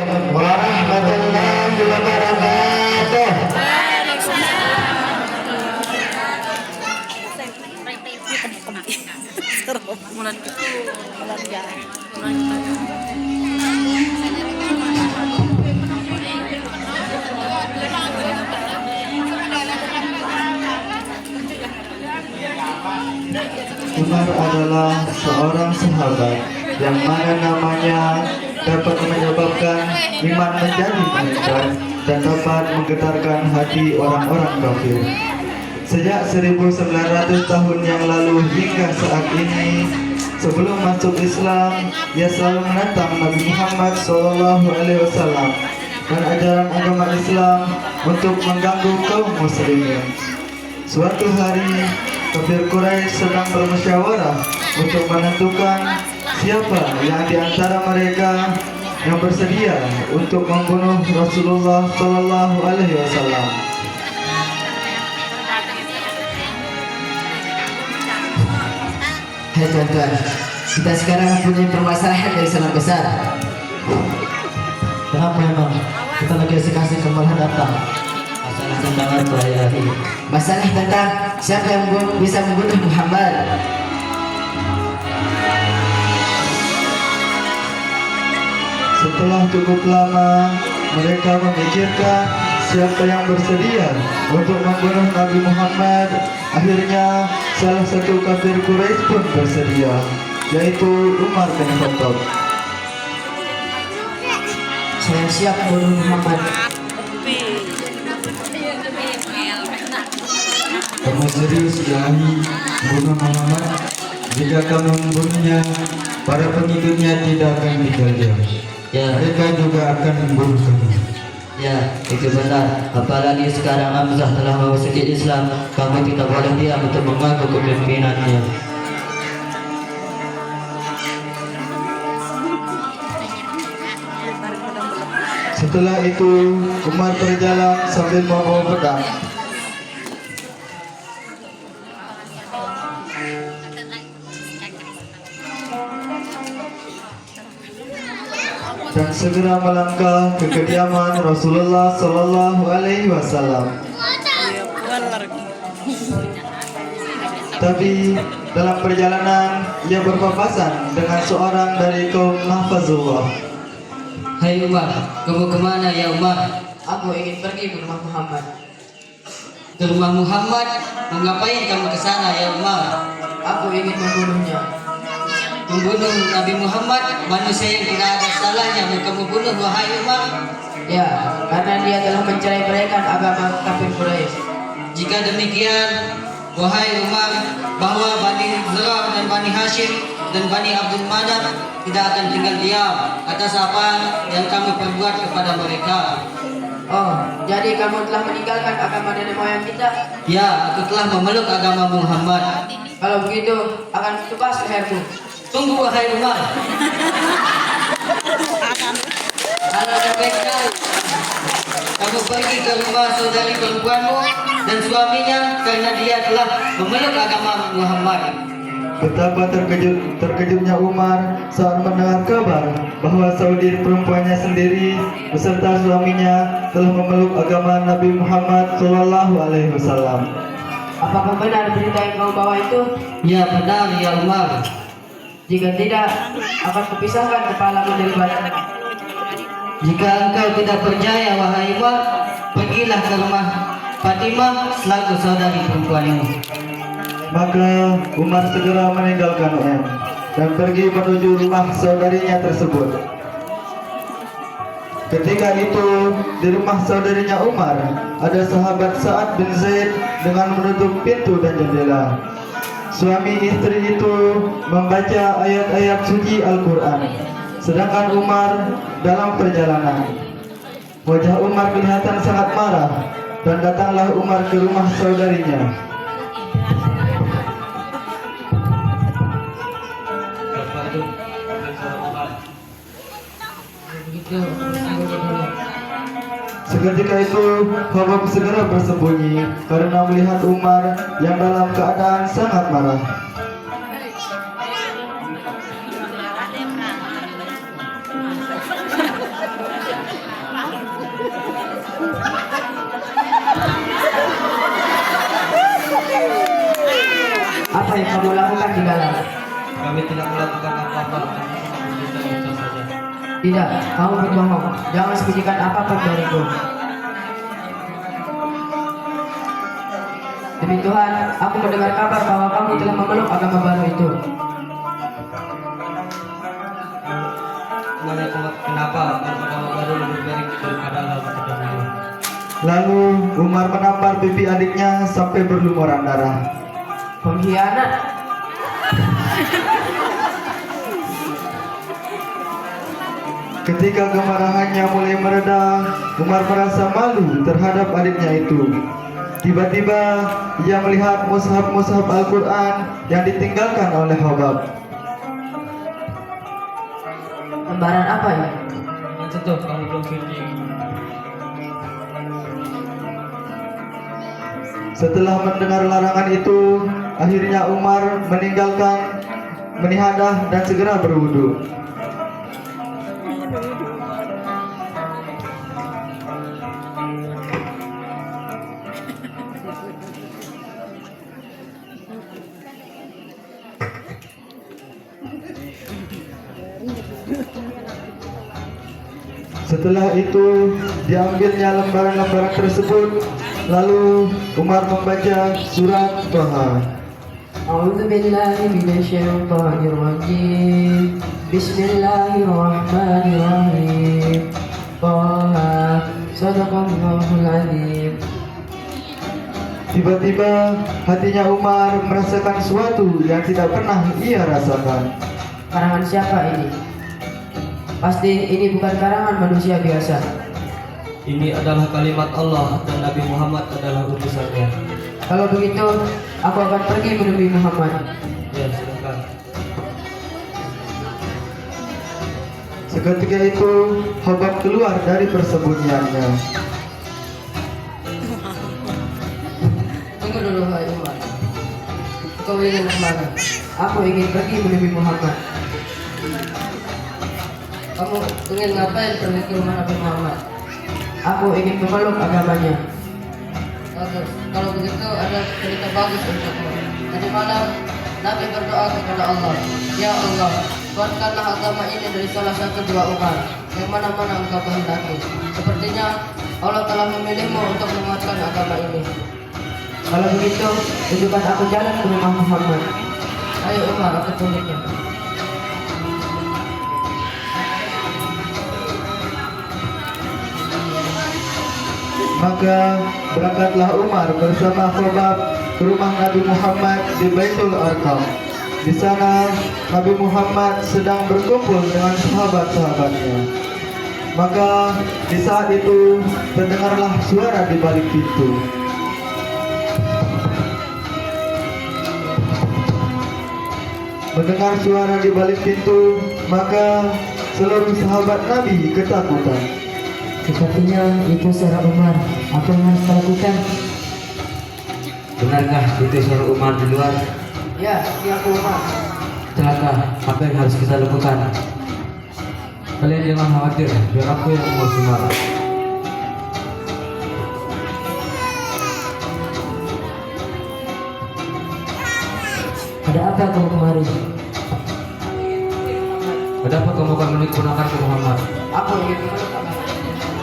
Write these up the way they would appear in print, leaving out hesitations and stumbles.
warahmatullahi wabarakatuh. Umar adalah seorang sahabat yang mana namanya dapat menyebabkan iman menjadi meningkat dan dapat menggetarkan hati orang-orang kafir. Sejak 1900 tahun yang lalu hingga saat ini, sebelum masuk Islam, ia selalu menentang Nabi Muhammad SAW dan ajaran agama Islam untuk mengganggu kaum muslimin. Suatu hari, kafir Quraisy sedang bermusyawarah untuk menentukan siapa yang di antara mereka yang bersedia untuk membunuh Rasulullah SAW. Hai tuan-tuan, kita sekarang punya permasalahan yang sangat besar. Kenapa emang? Kita lagi asik-asik kembali datang. Masalah tentang apa ya? Masalah tentang siapa yang bisa membunuh Muhammad. Setelah cukup lama mereka memikirkan siapa yang bersedia untuk membunuh Nabi Muhammad, akhirnya salah satu kafir Quraisy pun bersedia, yaitu Umar bin Khattab. Saya siap membunuh Muhammad. Kamu serius Ilahi membunuh Muhammad? Jika kamu membunuhnya, para pengikutnya tidak akan tinggal diam. Ya, Mereka juga akan membunuh kamu. ya, itu benar. Apalagi sekarang Hamzah telah memasuki Islam, kami tidak boleh diam untuk mengaku kepemimpinannya. Setelah itu Umar berjalan sambil membawa pedang. Dan segera melangkah ke kediaman Rasulullah SAW. Tapi dalam perjalanan ia berpapasan dengan seorang dari kaum Mahfazullah. Hai Umar, kamu kemana ya Umar? Aku ingin pergi ke rumah Muhammad. Ke rumah Muhammad? Mengapain kamu ke sana ya Umar? Aku ingin membunuhnya. Membunuh Nabi Muhammad, manusia yang tidak ada salahnya kamu bunuh wahai Umar. Ya, karena dia telah mencerai-beraikan agama kafir Quraisy. Jika demikian, wahai Umar, bahwa Bani Zurah dan Bani Hashim dan Bani Abdul Manaf tidak akan tinggal diam atas apa yang kamu perbuat kepada mereka. Oh, jadi kamu telah meninggalkan agama nenek moyang kita? Ya, aku telah memeluk agama Muhammad. Kalau begitu, akan kutebas lehermu. Tunggu wahai Umar. Kalau sebaiknya kamu pergi ke rumah saudari perempuanmu dan suaminya karena dia telah memeluk agama Muhammad. Betapa terkejutnya Umar saat mendengar kabar bahwa saudari perempuannya sendiri beserta suaminya telah memeluk agama Nabi Muhammad SAW. Apakah benar berita yang kau bawa itu? Ya benar ya Umar. Jika tidak, akan kupisahkan kepalamu dari badan. Jika engkau tidak percaya wahai Umar, pergilah ke rumah Fatimah selaku saudari perempuanmu. Maka Umar segera meninggalkan UM dan pergi menuju rumah saudarinya tersebut. Ketika itu di rumah saudarinya Umar ada sahabat Sa'ad bin Zaid dengan menutup pintu dan jendela. Suami istri itu membaca ayat-ayat suci Al-Quran, sedangkan Umar dalam perjalanan. Wajah Umar kelihatan sangat marah dan datanglah Umar ke rumah saudarinya. Seketika itu Khabbab segera bersembunyi karena melihat Umar yang dalam keadaan sangat marah. yang kamu lakukan di dalam? Kami tidak melakukan apa-apa, kami bercerita saja. Tidak, kamu berbohong. Jangan sembunyikan apapun dariku. Demi Tuhan, aku mendengar kabar bahwa kamu telah memeluk agama baru itu. Kenapa agama baru lebih baik daripada agama terdahulu? Lalu Umar menampar pipi adiknya sampai berlumuran darah. Pengkhianat. Ketika kemarahannya mulai mereda, Umar merasa malu terhadap adiknya itu. Tiba-tiba ia melihat mushaf-mushaf Al-Quran yang ditinggalkan oleh Hobab. Lembaran apa ini? Itu tuh kamu belum pilih. Setelah mendengar larangan itu, akhirnya Umar meninggalkan menihadah dan segera berwudu. Setelah itu diambilnya lembaran-lembaran tersebut, lalu Umar membaca surat Toha. A'udzu billahi minasyaitonir rajim. Bismillahirrahmanirrahim. Toha, sadaqallahul azim. Tiba-tiba hatinya Umar merasakan sesuatu yang tidak pernah ia rasakan. Karangan siapa ini? Pasti ini bukan karangan manusia biasa. Ini adalah kalimat Allah dan Nabi Muhammad adalah utusannya. Kalau begitu, aku akan pergi menemui Muhammad. Ya, silakan. Seketika itu Hobab keluar dari persembunyiannya. Tunggu dulu, hai Umar. Kau ingin kemana? Aku ingin pergi menemui Muhammad. Kamu ingin ngapain pergi ke rumah Nabi Muhammad? Aku ingin memeluk agamanya. Kalau begitu ada cerita bagus untukmu. Tadi malam Nabi berdoa kepada Allah, Ya Allah, kuatkanlah agama ini dari salah satu dua umat yang mana-mana engkau kehendaki. Sepertinya Allah telah memilihmu untuk menguatkan agama ini. Kalau begitu, tunjukkan aku jalan ke rumah Muhammad. Ayo Umar, aku tunjuknya. Maka berangkatlah Umar bersama Hobab ke rumah Nabi Muhammad di Baitul Arqam. Di sana Nabi Muhammad sedang berkumpul dengan sahabat-sahabatnya. Maka di saat itu terdengarlah suara di balik pintu. Mendengar suara di balik pintu, maka seluruh sahabat Nabi ketakutan. Sepertinya itu suara Umar. Apa yang harus kita lakukan? Benarkah itu suara Umar di luar? Ya, dia aku Umar. Celaka, apa yang harus kita lakukan? Kalian jangan khawatir, biar aku yang mengurus Umar. Ada apa kamu kemari? Ada apa kamu akan menggunakan ke Muhammad? Aku ingin memeluk agama.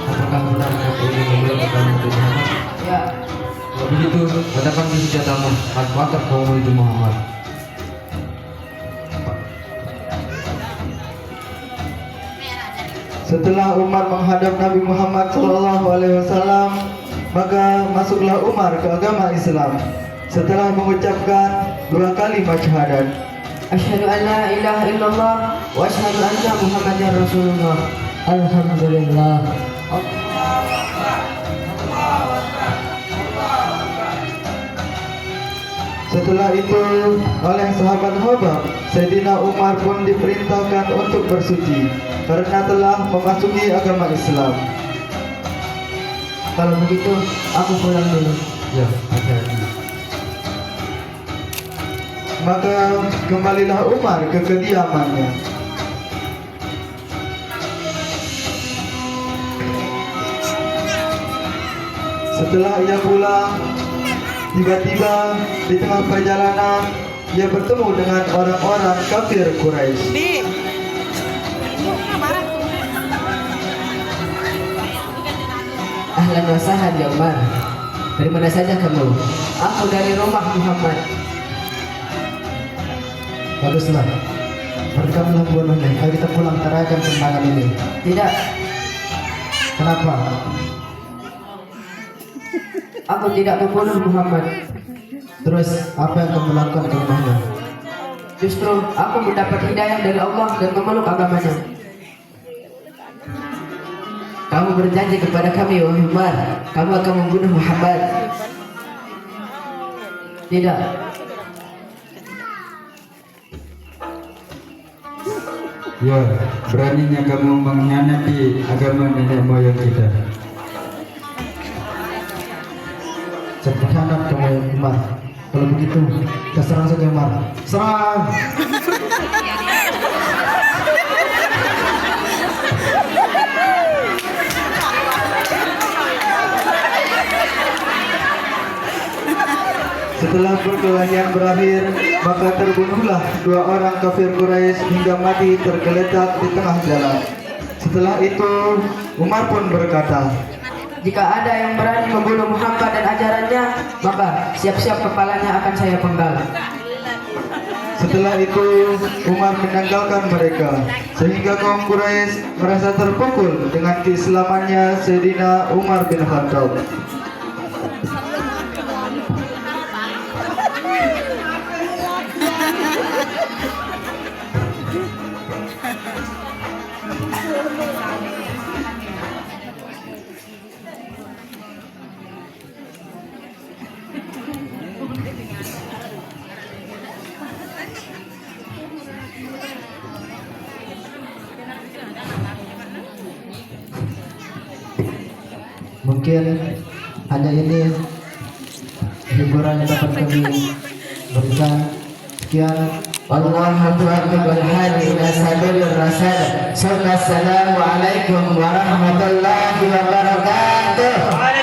Apakah benar kamu ingin memeluk agama Nabi Muhammad? Ya, Kalau begitu, katakan di senjatamu, mantap kamu menuju Muhammad. Setelah Umar menghadap Nabi Muhammad SAW, maka masuklah Umar ke agama Islam. Setelah mengucapkan 2 kalimat syahadat, asyhadu an la ilaha illallah wa asyhadu anna Muhammadar Rasulullah. Alhamdulillah. setelah itu oleh sahabat Hobab, Sayyidina Umar pun diperintahkan untuk bersuci karena telah memasuki agama Islam. Kalau begitu, aku pulang dulu. Ya, hati-hati. Maka kembalilah Umar ke kediamannya. Setelah ia pulang, tiba-tiba di tengah perjalanan ia bertemu dengan orang-orang kafir Quraisy. Ahlan wa sahlan ya Umar. Dari mana saja kamu? Aku dari rumah Muhammad. Baguslah. Berkatlah bunuhnya. Ayo kita pulang terayakan kemenangan ini. Tidak, Kenapa? aku tidak membunuh Muhammad. Terus apa yang kamu lakukan ke rumahnya? Justru aku mendapat hidayah dari Allah dan memeluk agamanya. Kamu berjanji kepada kami, wahai Umar, kamu akan membunuh Muhammad. Tidak, Ya, beraninya kamu mengkhianati agama nenek moyang kita. Berkhianat kamu, Umar. Kalau begitu, kita serang saja, Umar. Serang! Setelah perkelahian berakhir, maka terbunuhlah dua orang kafir Quraisy hingga mati tergeletak di tengah jalan. Setelah itu, Umar pun berkata, jika ada yang berani membunuh Muhammad dan ajarannya, maka siap-siap kepalanya akan saya penggal. setelah itu Umar menanggalkan mereka, sehingga kaum Quraisy merasa terpukul dengan keislamannya Sayyidina Umar bin Khattab. Mungkin hanya ini hiburan yang dapat kami berikan. Sekian. Wallahu akbar hadi ila sabilir rasyad. Assalamualaikum warahmatullahi wabarakatuh.